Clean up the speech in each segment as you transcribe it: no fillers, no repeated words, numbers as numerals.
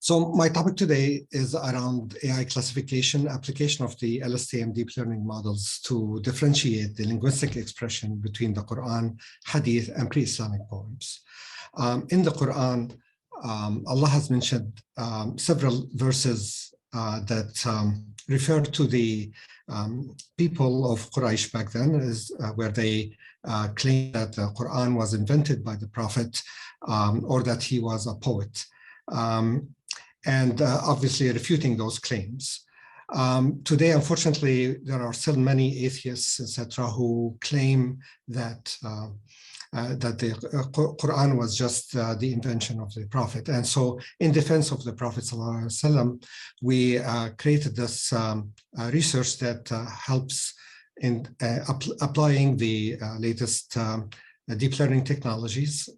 So my topic today is around AI classification, application of the LSTM deep learning models to differentiate the linguistic expression between the Quran, Hadith, and pre-Islamic poems. In the Quran, Allah has mentioned several verses that refer to the people of Quraysh back then, where they claim that the Quran was invented by the Prophet or that he was a poet. And obviously refuting those claims. Today, unfortunately, there are still many atheists, etc., who claim that that the Quran was just the invention of the Prophet. And so, in defense of the Prophet ﷺ, we created this research that helps in applying the latest deep learning technologies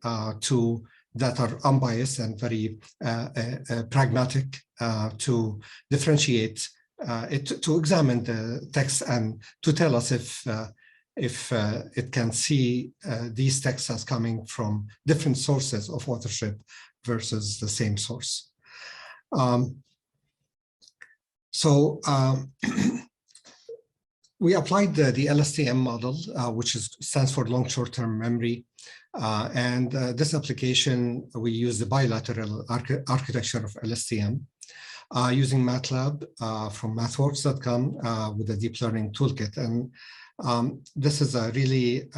that are unbiased and very pragmatic to differentiate, to examine the text and to tell us if it can see these texts as coming from different sources of authorship versus the same source. We applied the LSTM model, which stands for long short-term memory. And this application, we use the bilateral architecture of LSTM using MATLAB from mathworks.com with a deep learning toolkit. And this is a really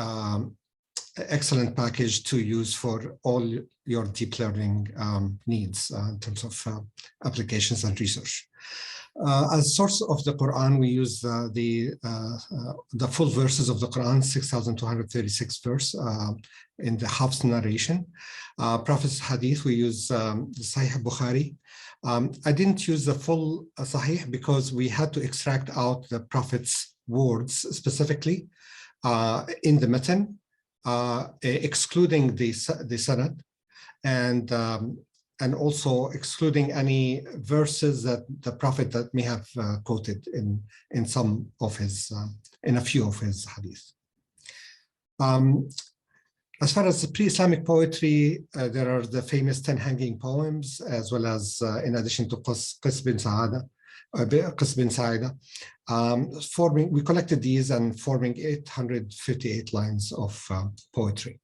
excellent package to use for all your deep learning needs in terms of applications and research. As source of the Quran, we use the full verses of the Quran, 6,236 verse in the Hafs narration. Prophet's Hadith, we use the Sahih Bukhari. I didn't use the full Sahih because we had to extract out the Prophet's words specifically in the matan, excluding the sanad, and also excluding any verses that the Prophet that may have quoted in some of his, in a few of his hadith. As far as the pre-Islamic poetry, there are the famous 10 hanging poems, as well as in addition to Qis bin Sa'ida, we collected these and forming 858 lines of poetry.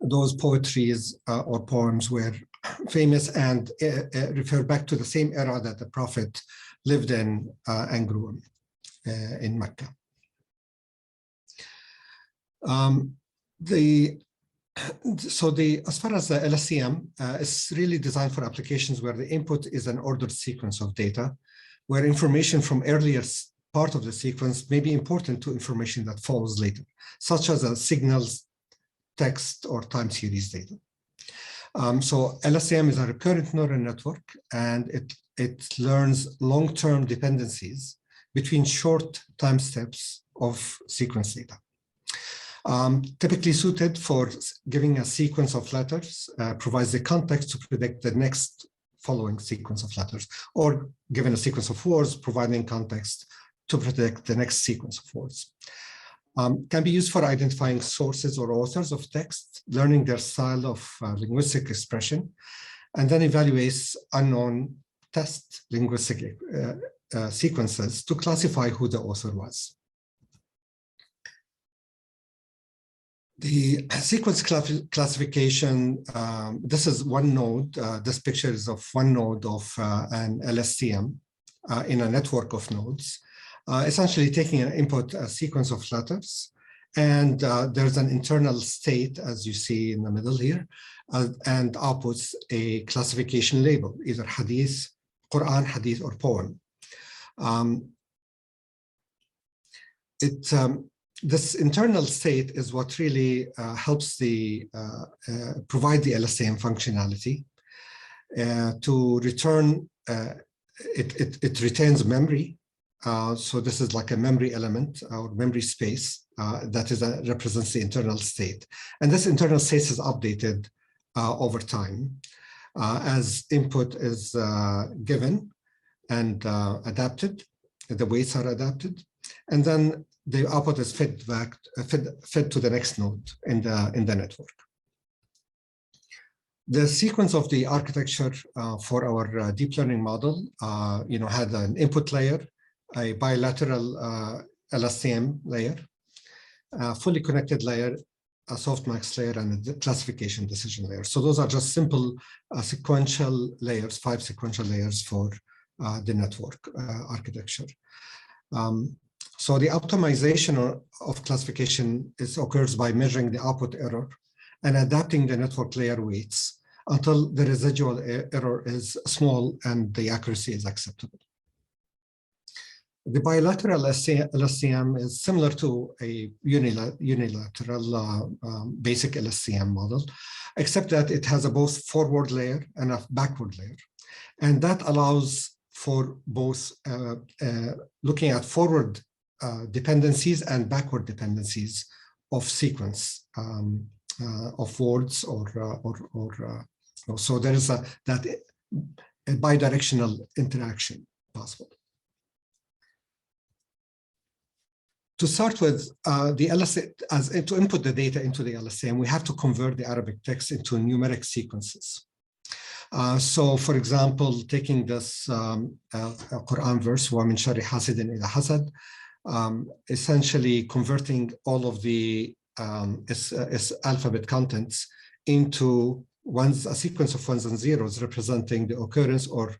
Those poetries or poems were famous and refer back to the same era that the Prophet lived in and grew in Mecca. As far as the LSTM, it's really designed for applications where the input is an ordered sequence of data, where information from earlier part of the sequence may be important to information that follows later, such as a signals, text, or time series data. So LSTM is a recurrent neural network, and it learns long-term dependencies between short time steps of sequence data. Typically suited for giving a sequence of letters, provides the context to predict the next following sequence of letters, or given a sequence of words, providing context to predict the next sequence of words. Can be used for identifying sources or authors of text, learning their style of linguistic expression, and then evaluates unknown test linguistic sequences to classify who the author was. The sequence classification, this is one node. This picture is of one node of an LSTM in a network of nodes. Essentially taking an input, a sequence of letters, and there's an internal state, as you see in the middle here, and outputs a classification label, either Hadith, Quran, Hadith, or poem. This internal state is what really helps provide the LSTM functionality to return. It retains memory. So this is like a memory element or memory space that represents the internal state. And this internal state is updated over time as input is given and adapted, the weights are adapted, and then the output is fed to the next node in the network. The sequence of the architecture for our deep learning model, had an input layer, a bilateral LSTM layer, a fully connected layer, a softmax layer, and a classification decision layer. So those are just simple sequential layers, 5 sequential layers for the network architecture. So the optimization of classification occurs by measuring the output error and adapting the network layer weights until the residual error is small and the accuracy is acceptable. The bilateral LSTM is similar to a unilateral basic LSTM model, except that it has a both forward layer and a backward layer. And that allows for both looking at forward dependencies and backward dependencies of sequence of words so there is a bidirectional interaction possible. To start with, the LSTM, to input the data into the LSTM, we have to convert the Arabic text into numeric sequences. So, for example, taking this Quran verse, وَمِن شَرِّ حَاسِدٍ إِذَا حَسَدٍ, essentially converting all of the alphabet contents into a sequence of ones and zeros representing the occurrence or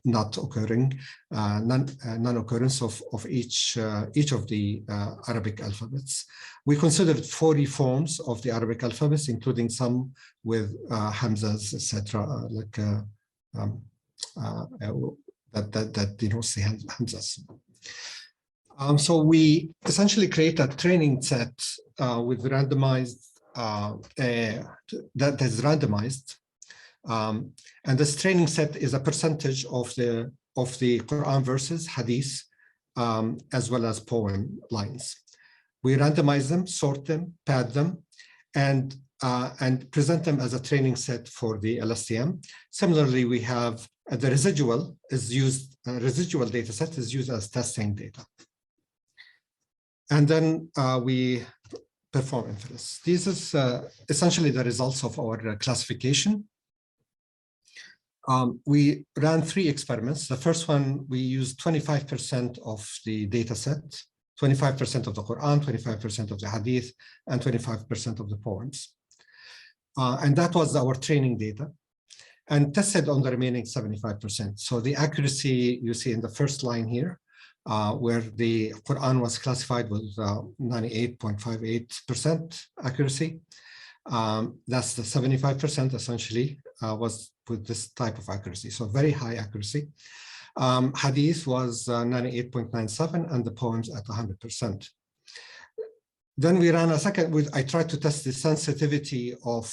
not occurring, non-occurrence of each of the Arabic alphabets. We considered 40 forms of the Arabic alphabets, including some with hamzas, etc., that denotes the hamzas. So we essentially create a training set with randomized that is randomized. And this training set is a percentage of the Quran verses, Hadith, as well as poem lines. We randomize them, sort them, pad them, and present them as a training set for the LSTM. Similarly, we have the residual data set is used as testing data. And then we perform inference. This is essentially the results of our classification. We ran 3 experiments. The first one, we used 25% of the data set, 25% of the Quran, 25% of the Hadith, and 25% of the poems. And that was our training data, and tested on the remaining 75%. So the accuracy you see in the first line here, where the Quran was classified with 98.58% accuracy. That's the 75% essentially was with this type of accuracy, so very high accuracy. Hadith was 98.97 and the poems at 100%. Then we ran a second, I tried to test the sensitivity of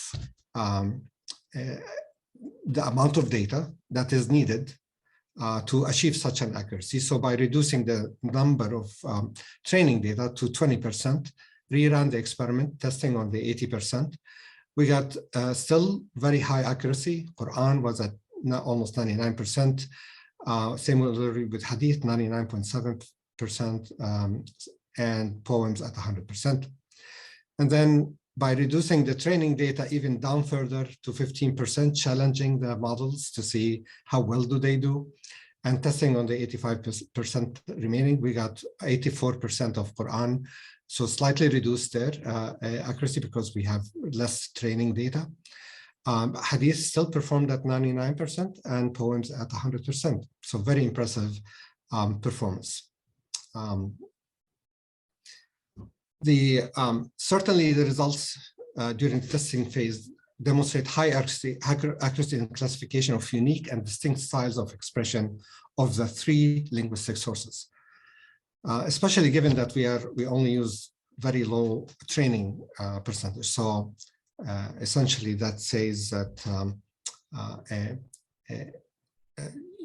the amount of data that is needed to achieve such an accuracy. So by reducing the number of training data to 20%, reran the experiment, testing on the 80%. We got still very high accuracy. Quran was at almost 99%. Similarly with Hadith, 99.7%, and poems at 100%. And then by reducing the training data even down further to 15%, challenging the models to see how well do they do, and testing on the 85% remaining, we got 84% of Quran. So slightly reduced their accuracy because we have less training data. Hadith still performed at 99% and poems at 100%. So very impressive performance. Certainly the results during the testing phase demonstrate high accuracy in classification of unique and distinct styles of expression of the 3 linguistic sources. Especially given that we only use very low training percentage. So essentially that says that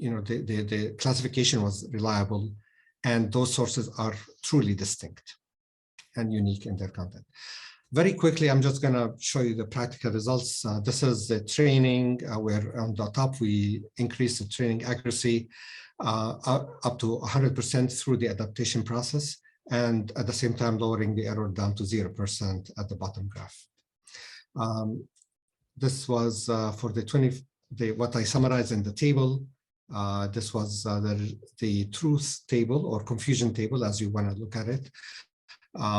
the classification was reliable and those sources are truly distinct and unique in their content. Very quickly, I'm just going to show you the practical results. This is the training where on the top we increase the training accuracy up to 100% through the adaptation process, and at the same time lowering the error down to 0% at the bottom graph. This was for what I summarized in the table. This was the truth table or confusion table, as you want to look at it.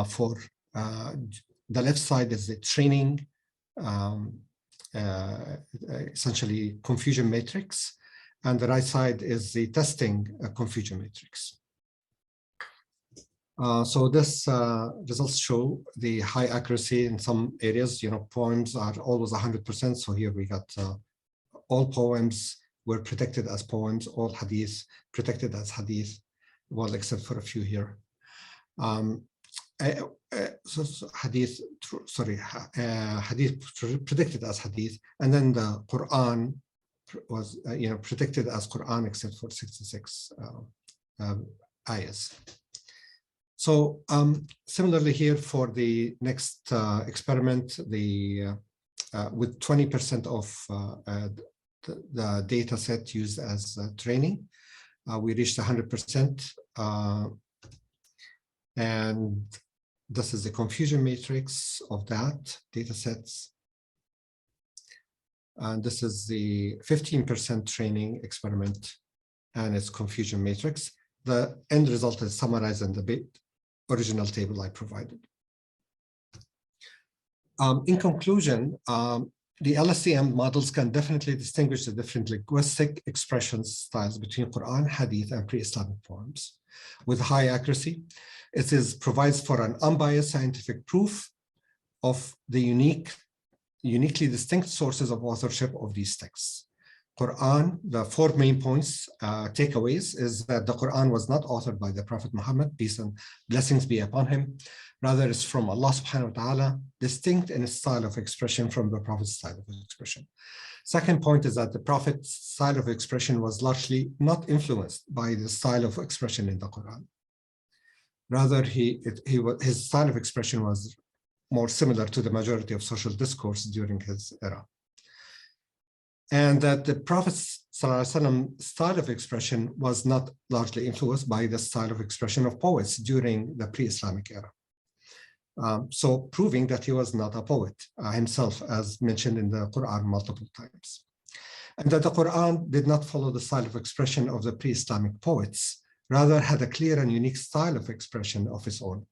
For the left side is the training, essentially confusion matrix, and the right side is the testing confusion matrix. So this results show the high accuracy in some areas. Poems are always 100%. So here we got all poems were protected as poems, all hadith protected as hadith, well, except for a few here. Hadith predicted as hadith, and then the Quran was predicted as Quran except for 66 ayahs. So similarly here for the next experiment, with 20% of the data set used as training, we reached 100%. And this is the confusion matrix of that data sets. And this is the 15% training experiment and its confusion matrix. The end result is summarized in the original table I provided. In conclusion, the LSTM models can definitely distinguish the different linguistic expression styles between Quran, Hadith, and pre-Islamic poems with high accuracy. It provides for an unbiased scientific proof of the uniquely distinct sources of authorship of these texts. Quran, the 4 main points, takeaways, is that the Quran was not authored by the Prophet Muhammad, peace and blessings be upon him. Rather, it's from Allah subhanahu wa ta'ala, distinct in its style of expression from the Prophet's style of expression. Second point is that the Prophet's style of expression was largely not influenced by the style of expression in the Quran. Rather, his style of expression was more similar to the majority of social discourse during his era. And that the Prophet's style of expression was not largely influenced by the style of expression of poets during the pre-Islamic era. So proving that he was not a poet himself, as mentioned in the Quran multiple times. And that the Quran did not follow the style of expression of the pre-Islamic poets, rather had a clear and unique style of expression of its own,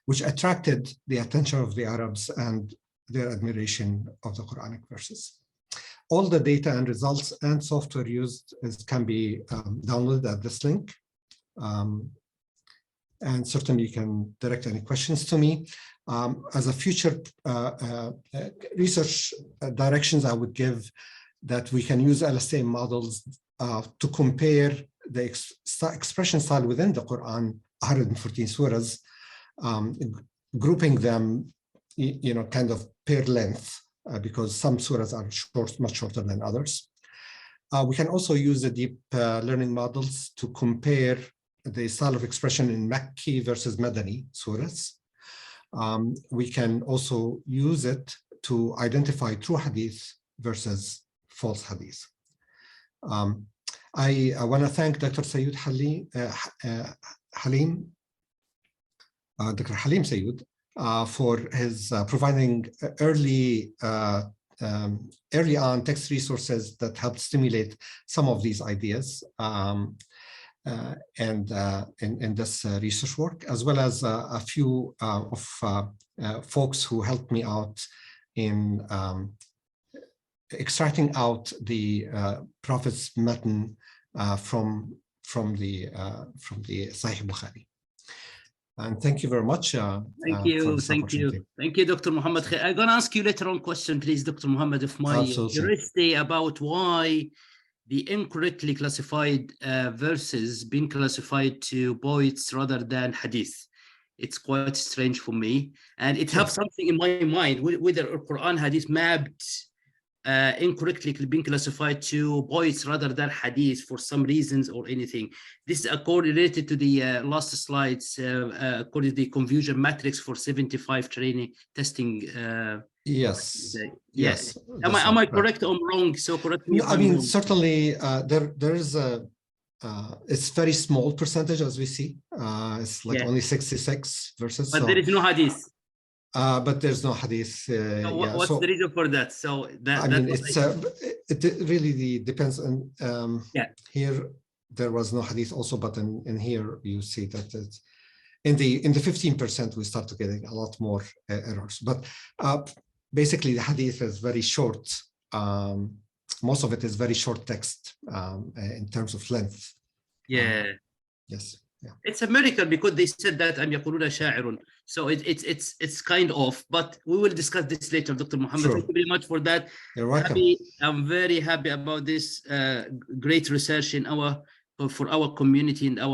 which attracted the attention of the Arabs and their admiration of the Quranic verses. All the data and results and software used can be downloaded at this link. And certainly you can direct any questions to me. As a future research directions, I would give that we can use LSTM models to compare the expression style within the Quran, 114 surahs, grouping them, kind of per length, because some surahs are much shorter than others. We can also use the deep learning models to compare the style of expression in Makki versus Madani surahs. We can also use it to identify true hadith versus false hadith. I want to thank Dr. Sayyid Halim, Dr. Halim Sayyid, for his providing early on text resources that helped stimulate some of these ideas in this research work, as well as a few of folks who helped me out in extracting out the Prophet's matan from the Sahih Bukhari. And thank you very much. Thank you, Dr. Mohammad Khair. I'm going to ask you later on question, please, Dr. Mohammad, of my curiosity about why the incorrectly classified verses being classified to poets rather than hadith. It's quite strange for me, and it has something in my mind whether Quran hadith mapped incorrectly being classified to poets rather than hadith for some reasons or anything. This is correlated to the last slides, according to the confusion matrix for 75 training testing. Yes. Yes. Am I correct or wrong? So correct me. I mean, certainly there is a it's very small percentage as we see. It's like only 66 verses. But there is no hadith. But there's no hadith. So what's the reason for that? So it really depends on. Here there was no hadith also, but in here you see that it's in the 15% we start to getting a lot more errors. But basically the hadith is very short. Most of it is very short text in terms of length. Yes. Yeah. It's a miracle because they said that أم يقولون شاعر. So it's kind of, but we will discuss this later, Dr. Mohammed. Sure. Thank you very much for that. You're welcome. I'm very happy about this great research for our community and our